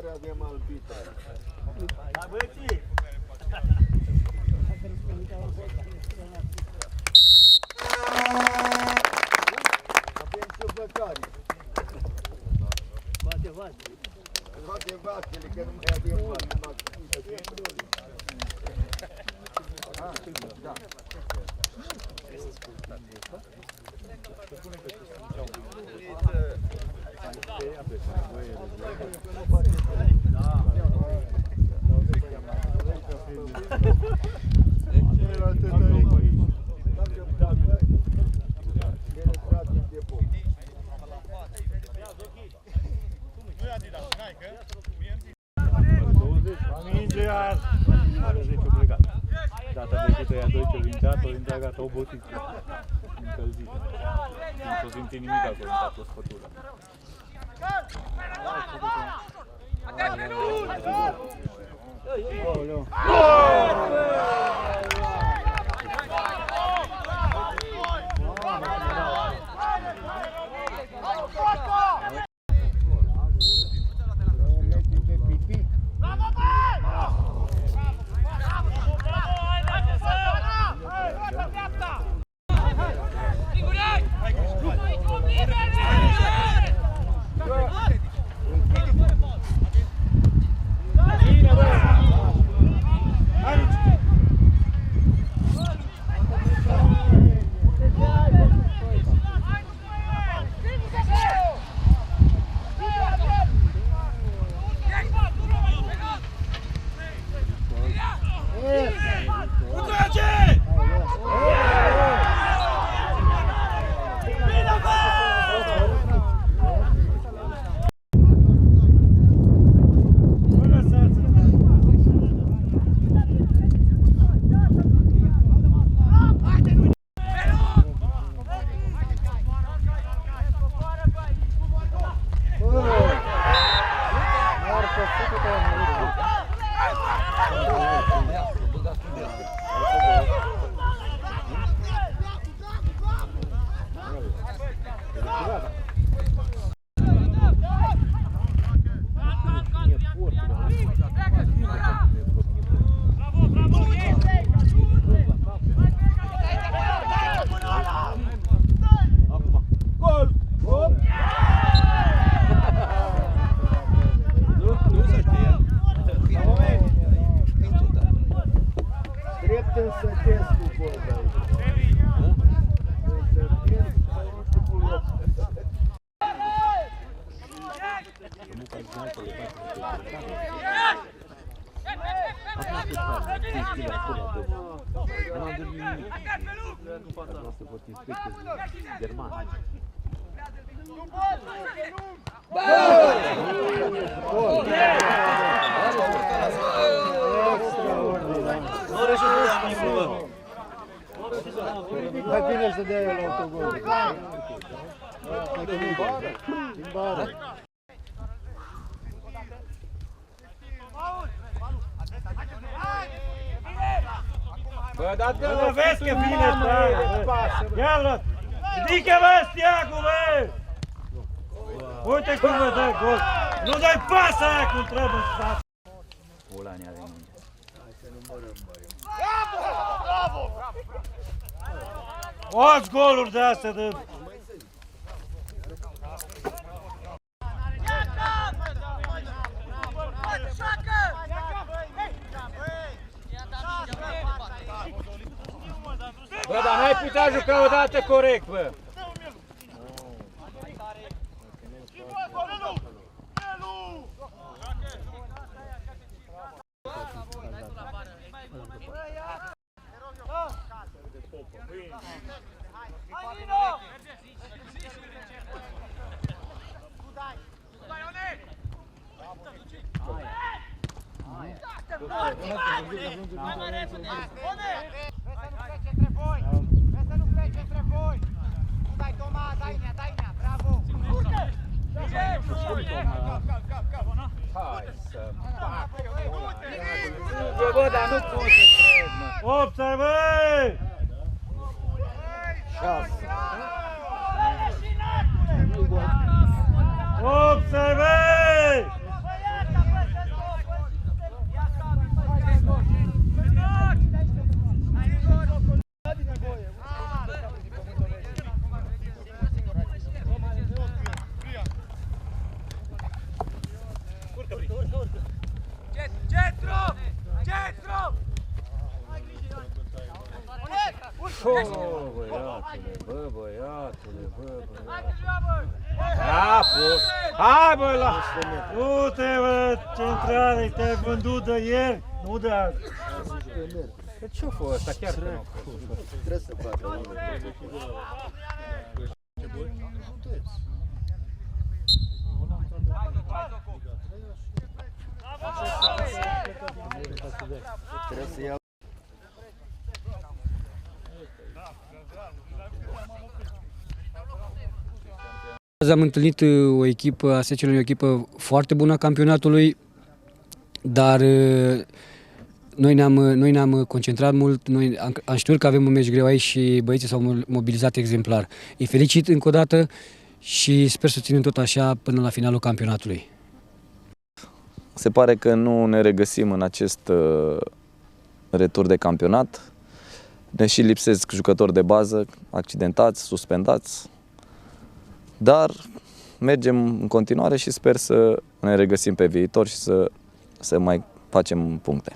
ori avem albitre. Hai băieții! Avem ciublăcari. Bate vaștele. Bate vaștele, că nu mai avem vaște. Da. Mingear! Are 10 plecat. Data trecută ea 2 celințat, o intra gata obosită. Încălzită. Nu s-o simți nimic acolo, n-a fost fătura. Aoleu! Mai bine să dea el autogol. Din bară. Bă, dar vezi că vine ăsta! Ia-l! Ridică-mă, Stiacu, bă! Uite cum vă dă gol! Nu dai pasă aia cum trebuie să faci! Olani are minge. Hai să numărăm, băi. Bravo! Oați goluri de astea de... Bă, dar n-ai putea juca o dată corect, bă! Bă, dar nu pot să cred, mă! Opța, băi! 6. Opța, băi! Bă, băiatule, bă, băiatule. Bravo! Hai, bă, la... Nu te văd, centrale, te-ai vândut de ieri, nu de azi. Că ce-a fost ăsta? Chiar că nu a fost. Trebuie să facă unul. Trebuie să iau. Azi am întâlnit o echipă a Secelului, o echipă foarte bună a campionatului, dar noi ne-am concentrat mult, noi am știut că avem un meci greu aici și băieții s-au mobilizat exemplar. Îi felicit încă o dată și sper să ținem tot așa până la finalul campionatului. Se pare că nu ne regăsim în acest retur de campionat. Ne și lipsesc jucători de bază, accidentați, suspendați, dar mergem în continuare și sper să ne regăsim pe viitor și să mai facem puncte.